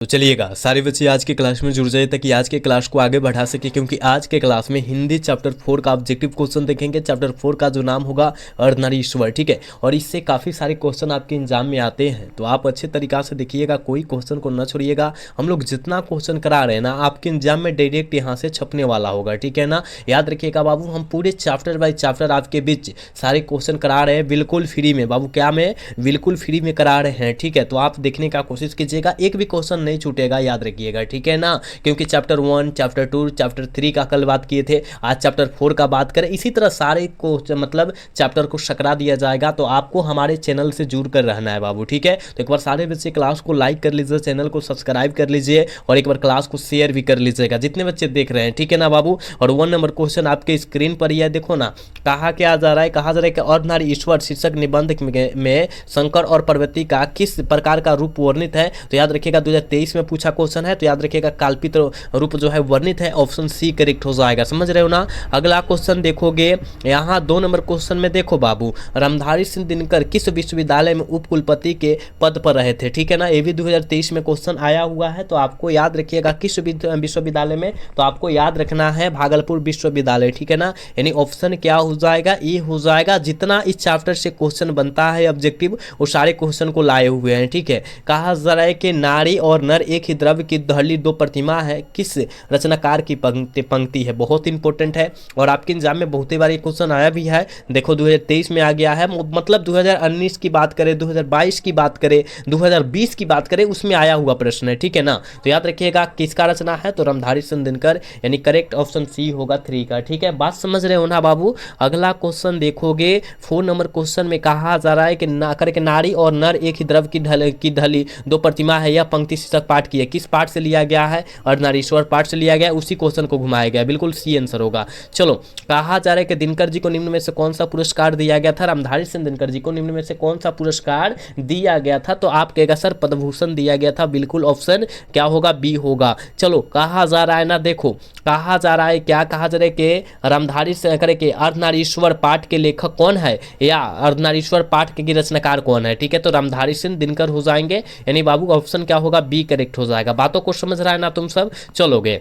तो चलिएगा सारे बच्चे आज के क्लास में जुड़ जाए ताकि आज के क्लास को आगे बढ़ा सके, क्योंकि आज के क्लास में हिंदी चैप्टर 4 का ऑब्जेक्टिव क्वेश्चन देखेंगे। चैप्टर 4 का जो नाम होगा अर्धनारीश्वर, ठीक है। और इससे काफ़ी सारे क्वेश्चन आपके एग्जाम में आते हैं, तो आप अच्छे तरीका से देखिएगा, कोई क्वेश्चन को न छोड़िएगा। हम लोग जितना क्वेश्चन करा रहे हैं ना, आपके एग्जाम में डायरेक्ट यहाँ से छपने वाला होगा, ठीक है ना। याद रखिएगा बाबू, हम पूरे चैप्टर बाई चैप्टर आपके बीच सारे क्वेश्चन करा रहे हैं बिल्कुल फ्री में। बाबू क्या में बिल्कुल फ्री में करा रहे हैं, ठीक है। तो आप देखने का कोशिश कीजिएगा, एक भी क्वेश्चन नहीं छूटेगा, याद रखिएगा, ठीक है ना। क्योंकि चैप्टर 1, चैप्टर 2, चैप्टर 3 का कल बात किए थे, आज चैप्टर 4 का बात करें। इसी तरह सारे को मतलब चैप्टर को सकरा दिया जाएगा। तो आपको हमारे चैनल से जुड़ कर रहना है बाबू, ठीक है। तो एक बार सारे बच्चे क्लास को लाइक कर लीजिए, चैनल को सब्सक्राइब कर लीजिए और एक बार क्लास को शेयर भी कर लीजिएगा जितने बच्चे देख रहे हैं, ठीक है ना बाबू। और 1 नंबर क्वेश्चन आपके स्क्रीन पर ही है, देखो ना। कहा क्या जा रहा है, कहा जा रहा है कि अर्धनारी ईश्वर शीर्षक निबंध में शंकर और पार्वती का किस प्रकार का रूप वर्णित है। तो याद रखिएगा 2023 में पूछा क्वेश्चन है, तो याद रखिएगा कल्पित रूप जो है वर्णित है, ऑप्शन सी करेक्ट हो जाएगा, समझ रहे हो ना। अगला क्वेश्चन देखोगे, यहाँ 2 नंबर क्वेश्चन में देखो बाबू, रामधारी सिंह दिनकर किस विश्वविद्यालय में उप कुलपति के पद पर रहे थे, ठीक है ना। ये भी 2023 में क्वेश्चन आया हुआ है, तो आपको याद रखिएगा किस विश्वविद्यालय में, तो आपको याद रखना है भागलपुर विश्वविद्यालय, ठीक है ना। यानी ऑप्शन क्या हो जाएगा, ये हो जाएगा। जितना इस चैप्टर से क्वेश्चन बनता है ऑब्जेक्टिव, वो सारे क्वेश्चन को लाए हुए हैं, ठीक है। कहा जा रहा है कि नारी और नर एक ही द्रव्य की धली 2 प्रतिमा है, किस रचनाकार की पंक्ति है। बहुत इंपॉर्टेंट है और आपके एग्जाम में बहुत ही बार ये क्वेश्चन आया भी है। देखो 2023 में आ गया है, मतलब 2019 की बात करें, 2022 की बात करें, 2020 की बात करें, उसमें आया हुआ प्रश्न है, ठीक है ना। तो याद रखिएगा किसका रचना है, तो रामधारी सिंह दिनकर, यानी करेक्ट ऑप्शन सी होगा 3 का, ठीक है। बात समझ रहे हो ना बाबू। अगला क्वेश्चन देखोगे, 4 नंबर क्वेश्चन में कहा जा रहा है कि नारी और नर एक ही द्रव्य की ढली 2 प्रतिमा है, यह पंक्ति शीर्षक पाठ की है। किस पाठ से लिया गया है, अर्धनारीश्वर पाठ से लिया गया, उसी क्वेश्चन को घुमाया गया, बिल्कुल सी आंसर होगा। चलो, कहा जा रहा है कि दिनकर जी को निम्न में से कौन सा पुरस्कार दिया गया था, रामधारी सिंह दिनकर जी को निम्न में से कौन सा पुरस्कार दिया गया था। तो आप कहेगा सर पद्मभूषण दिया गया था, बिल्कुल ऑप्शन क्या होगा, बी होगा। चलो, कहा जा रहा है ना, देखो कहा जा रहा है, क्या कहा जा रहा है कि रामधारी से करे कि अर्धनारीश्वर पाठ के लेखक कौन है, या अर्धनारीश्वर पाठ के रचनाकार कौन है, ठीक है। तो रामधारी सिंह दिनकर हो जाएंगे, यानी बाबू ऑप्शन क्या होगा, बी करेक्ट हो जाएगा। बातों को समझ रहा है ना तुम सब, चलोगे।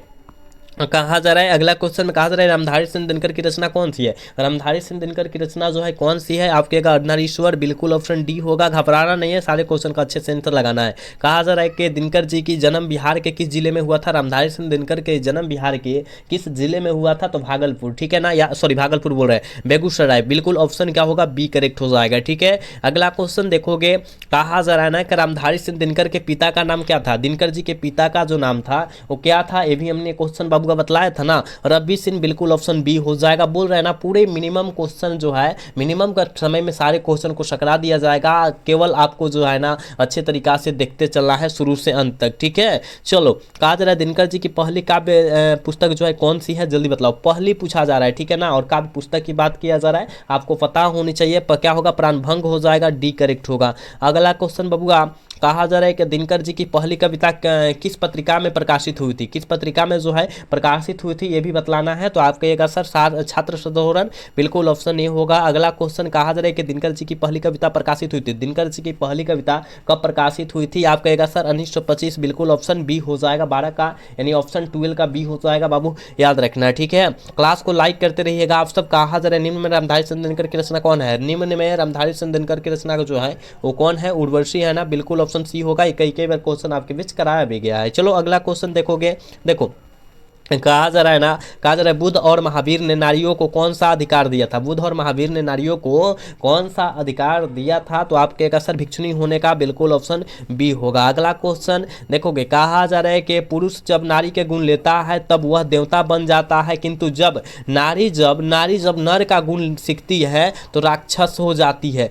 कहा जा रहा है अगला क्वेश्चन में, कहा जा रहा है रामधारी सिंह दिनकर की रचना कौन सी है। रामधारी सिंह दिनकर की रचना जो है कौन सी है, आपके अर्धनारीश्वर, बिल्कुल ऑप्शन डी होगा। घबराना नहीं है, सारे क्वेश्चन का अच्छे से आंसर लगाना है। कहा जा रहा है कि दिनकर जी की जन्म बिहार के किस जिले में हुआ था, रामधारी सिंह दिनकर के जन्म बिहार के किस जिले में हुआ था, तो भागलपुर, ठीक है ना। या सॉरी भागलपुर बोल रहे हैं, बेगूसराय, बिल्कुल ऑप्शन क्या होगा, बी करेक्ट हो जाएगा, ठीक है। अगला क्वेश्चन देखोगे, कहा जा रहा है ना कि रामधारी सिंह दिनकर के पिता का नाम क्या था। दिनकर जी के पिता का जो नाम था वो क्या था, ये भी हमने क्वेश्चन बाबू का बतलाया था ना, रवि सिंह, बिल्कुल ऑप्शन बी हो जाएगा। बोल रहे हैं ना, पूरे मिनिमम क्वेश्चन जो है, मिनिमम का समय में सारे क्वेश्चन को सकरा दिया जाएगा। केवल आपको जो है ना अच्छे तरीका से देखते चलना है शुरू से अंत तक, ठीक है। चलो, कहा जा रहा है दिनकर जी की पहली काव्य पुस्तक जो है कौन सी है, जल्दी बताओ। पहली पूछा जा रहा है, ठीक है ना। और काव्य पुस्तक की बात किया जा रहा है, आपको पता होनी चाहिए। क्या होगा, प्राणभंग हो जाएगा, डी करेक्ट होगा। अगला क्वेश्चन बबुआ, कहा जा रहा है कि दिनकर जी की पहली कविता किस पत्रिका में प्रकाशित हुई थी, किस पत्रिका में जो है प्रकाशित हुई थी, ये भी बतलाना है। तो आप कहिएगा सर छात्र सधोरण, बिल्कुल ऑप्शन ए होगा। अगला क्वेश्चन, कहा जा रहा है कि दिनकर जी की पहली कविता प्रकाशित हुई थी, दिनकर जी की पहली कविता कब प्रकाशित हुई थी, आप कहेगा सर 1925, बिल्कुल ऑप्शन बी हो जाएगा 12 का, यानी ऑप्शन 12 का बी हो जाएगा बाबू, याद रखना है, ठीक है। क्लास को लाइक करते रहिएगा आप सब। कहा जा रहा है निम्न में रामधारी सिंह दिनकर की रचना कौन है, निम्न में रामधारी सिंह दिनकर की रचना जो है वो कौन है, उर्वशी है ना, बिल्कुल ऑप्शन सी होगा। कई बार क्वेश्चन आपके बीच कराया भी गया है। चलो अगला क्वेश्चन देखोगे, देखो कहा जा रहा है ना, कहा जा रहा है बुद्ध और महावीर ने नारियों को कौन सा अधिकार दिया था, बुद्ध और महावीर ने नारियों को कौन सा अधिकार दिया था। तो आप कहेगा सर भिक्षुणी होने का, बिल्कुल ऑप्शन बी होगा। अगला क्वेश्चन देखोगे, कहा जा रहा है कि पुरुष जब नारी के गुण लेता है तब वह देवता बन जाता है, किंतु जब नारी जब नर का गुण सीखती है तो राक्षस हो जाती है,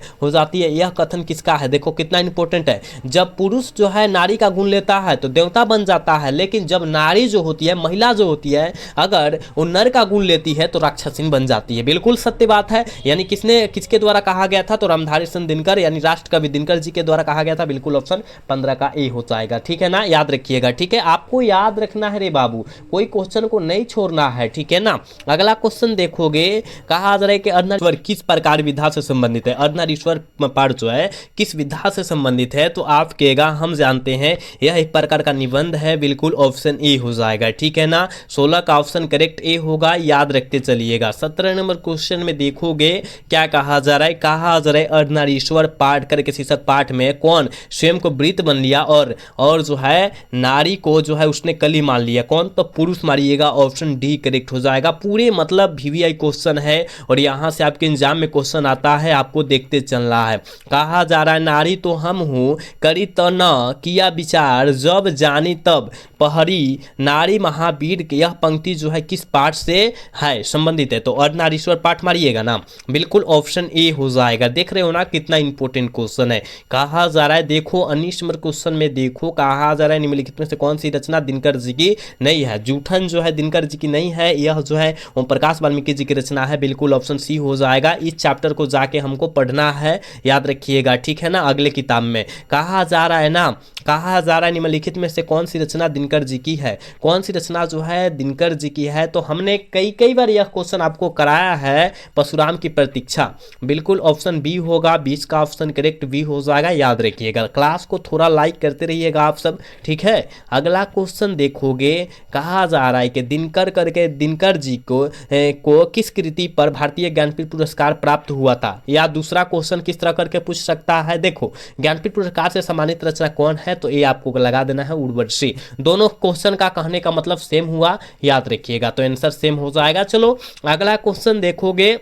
यह कथन किसका है। देखो कितना इंपॉर्टेंट है, जब पुरुष जो है नारी का गुण लेता है तो देवता बन जाता है, लेकिन जब नारी जो होती है, महिला जो होती है, अगर वो नर का गुण लेती है तो राक्षसिन बन जाती है। बिल्कुल सत्य बात है। यानी किसके द्वारा कहा गया था, तो रामधारी सिंह दिनकर यानी राष्ट्र कवि दिनकर जी के द्वारा कहा गया था। बिल्कुल ऑप्शन 15 का ए हो जाएगा, ठीक है ना, याद रखिएगा। ठीक है, आपको याद रखना है रे बाबू, कोई क्वेश्चन को नहीं छोड़ना है, ठीक है ना। अगला क्वेश्चन देखोगे, कहा जा रहा है कि अर्धनारीश्वर किस प्रकार विधा से संबंधित है। अर्धनारीश्वर पाठ जो है किस विधा से संबंधित है, तो आप कहेगा हम जानते हैं यह एक प्रकार का निबंध है। बिल्कुल ऑप्शन ए हो जाएगा, ठीक है ना। 16 का ऑप्शन करेक्ट ए होगा, याद रखते चलिएगा। 17 नंबर क्वेश्चन में देखोगे क्या कहा जा रहा है, कहा जा रहा है अर्धनारीश्वर पाठ करके शीर्षक पाठ में कौन स्वयं को वृत्त बन लिया और जो है नारी को जो है उसने कली मान लिया, कौन, तो पुरुष मारिएगा। ऑप्शन डी करेक्ट हो जाएगा। पूरे मतलब वीवीआई क्वेश्चन है और यहां से आपके एग्जाम में क्वेश्चन आता है, आपको देखते चलना है। कहा जा रहा है नारी तो हम हूं करी तो न किया विचार जब जानी तब पहरी नारी महावीर। यह पंक्ति जो है किस पाठ से है संबंधित है, तो अर्धनारीश्वर पाठ मारिएगा ना। बिल्कुल ऑप्शन ए हो जाएगा। देख रहे हो ना कितना इंपॉर्टेंट क्वेश्चन है। कहा जा रहा है देखो 19 नंबर क्वेश्चन में देखो, कहा जा रहा है निम्नलिखित में से कौन सी रचना दिनकर जी की नहीं है। जूठन जो है दिनकर जी की नहीं है, यह जो है ओम प्रकाश वाल्मीकि जी की रचना है। बिल्कुल ऑप्शन सी हो जाएगा। इस चैप्टर को जाके हमको पढ़ना है, याद रखिएगा, ठीक है ना। अगले किताब में कहा जा रहा है ना, कहा जा रहा है निम्नलिखित में से कौन सी रचना दिनकर जी की है, कौन सी रचना जो है दिनकर जी की है, तो हमने कई बार यह क्वेश्चन आपको कराया है, परशुराम की प्रतीक्षा। बिल्कुल ऑप्शन बी होगा, 20 का ऑप्शन करेक्ट बी हो जाएगा, याद रखिएगा। क्लास को थोड़ा लाइक करते रहिएगा आप सब, ठीक है। अगला क्वेश्चन देखोगे, कहा जा रहा है कि दिनकर जी को किस कृति पर भारतीय ज्ञानपीठ पुरस्कार प्राप्त हुआ था, या दूसरा क्वेश्चन किस तरह करके पूछ सकता है। देखो ज्ञानपीठ पुरस्कार से सम्मानित रचना कौन है, तो ये आपको लगा देना है उर्वशी। दोनों क्वेश्चन का कहने का मतलब सेम हुआ, याद रखिएगा, तो आंसर सेम हो जाएगा। चलो अगला क्वेश्चन देखोगे,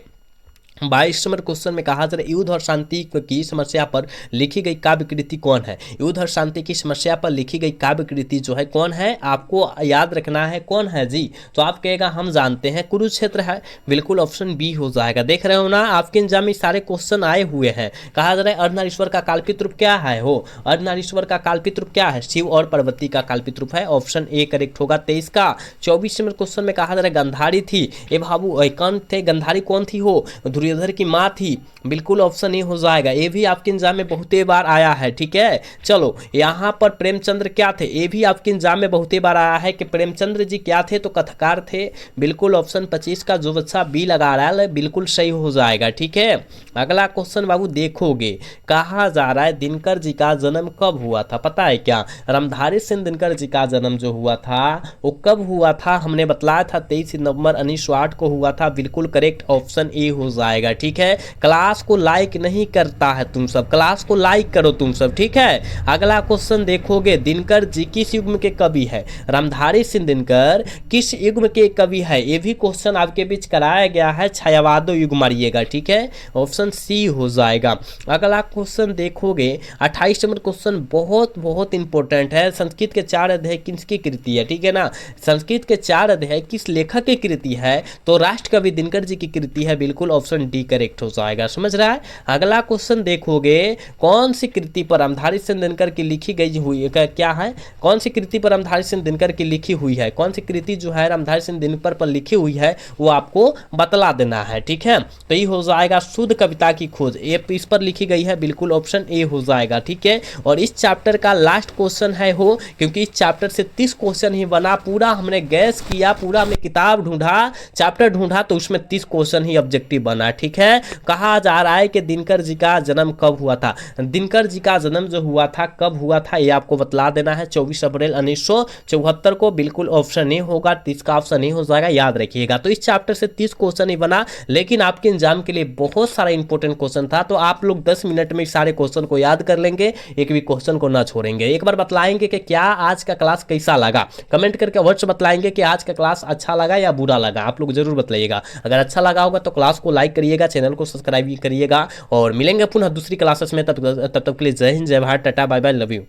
22 नंबर क्वेश्चन में कहा जा रहा है युद्ध और शांति की समस्या पर लिखी गई काव्य कृति कौन है। युद्ध और शांति की समस्या पर लिखी गई काव्य कृति जो है कौन है, आपको याद रखना है कौन है जी, तो आप कहेगा हम जानते हैं कुरुक्षेत्र है। बिल्कुल ऑप्शन बी हो जाएगा। देख रहे हो ना आपके एग्जाम में सारे क्वेश्चन आए हुए हैं। कहा जा रहा है अर्धनारीश्वर का काल्पित रूप क्या है, हो अर्धनारीश्वर का काल्पित रूप क्या है, शिव और पार्वती का काल्पित रूप है। ऑप्शन ए करेक्ट होगा। 23 का 24 नंबर क्वेश्चन में कहा जा रहा है गंधारी थी, ए बाबू कौन थे गंधारी, कौन थी, हो दुर्योधन की माँ थी। बिल्कुल ऑप्शन ए हो जाएगा। ये भी आपके एग्जाम में बहुत बार आया है, ठीक है। चलो यहाँ पर प्रेमचंद्र क्या थे, ये भी आपके एग्जाम में बहुत बार आया है कि प्रेमचंद्र जी क्या थे, तो कथाकार थे। बिल्कुल ऑप्शन 25 का जो बच्चा बी लगा रहा है बिल्कुल सही हो जाएगा, ठीक है। अगला क्वेश्चन बाबू देखोगे, कहा जा रहा है दिनकर जी का जन्म कब हुआ था, पता है क्या। रामधारी सिंह दिनकर जी का जन्म जो हुआ था वो कब हुआ था, हमने बतलाया था 23 नवंबर 1908 को हुआ था। बिल्कुल करेक्ट ऑप्शन ए हो जाएगा, ठीक है। क्लास को लाइक नहीं करता है तुम सब, क्लास को लाइक करो तुम सब, ठीक है। अगला क्वेश्चन देखोगे, दिनकर जी किस युग के कवि है, रामधारी सिंह दिनकर किस युग के कवि है, ये भी क्वेश्चन आपके बीच कराया गया है। छायावादो युग मारिएगा, ठीक है, ऑप्शन सी हो जाएगा। अगला क्वेश्चन देखोगे 28 नंबर क्वेश्चन बहुत इंपॉर्टेंट है। संस्कृत के 4 अध्याय किसकी कृति है, ठीक है ना। संस्कृत के 4 अध्याय किस लेखक की कृति है, तो राष्ट्र कवि दिनकर जी की कृति है। बिल्कुल ऑप्शन डी करेक्ट हो जाएगा, समझ रहा है। अगला क्वेश्चन देखोगे, कौन सी कृति पर रामधारी सिंह दिनकर की लिखी गई हुई है, क्या है, कौन सी कृति पर रामधारी सिंह दिनकर की लिखी हुई है, कौन सी कृति जो है रामधारी सिंह दिनकर पर लिखी हुई है वो आपको बतला देना है, ठीक है। तो ये हो जाएगा शुद्ध कविता की खोज, ये इस पर लिखी गई है। बिल्कुल ऑप्शन ए हो जाएगा, ठीक है। और इस चैप्टर का लास्ट क्वेश्चन है हो, क्योंकि इस चैप्टर से 30 क्वेश्चन ही बना। पूरा हमने गैस किया, पूरा हमने किताब ढूंढा, चैप्टर ढूंढा, तो उसमें 30 क्वेश्चन ही ऑब्जेक्टिव बना, ठीक है। कहा जा रहा है कि दिनकर जी का जन्म कब हुआ था, दिनकर जी का जन्म जो हुआ था कब हुआ था ये आपको बतला देना है। 24 अप्रैल 1974 को। बिल्कुल ऑप्शन ए होगा, 30 का ऑप्शन ए हो जाएगा, याद रखिएगा। तो इस चैप्टर से 30 क्वेश्चन ही बना, लेकिन आपके एग्जाम के लिए बहुत सारा इंपॉर्टेंट क्वेश्चन था, तो आप लोग 10 मिनट में सारे क्वेश्चन को याद कर लेंगे, एक भी क्वेश्चन को ना छोड़ेंगे। एक बार बतलाएंगे कि क्या आज का क्लास कैसा लगा, कमेंट करके अवश्य बतलाएंगे कि आज का क्लास अच्छा लगा या बुरा लगा, आप लोग जरूर बताइएगा। अगर अच्छा लगा होगा तो क्लास को लाइक करिएगा, चैनल को सब्सक्राइब करिएगा, और मिलेंगे पुनः दूसरी क्लासेस में। तब तक के लिए जय हिंद, जय Bharat, tata, bye bye, love you.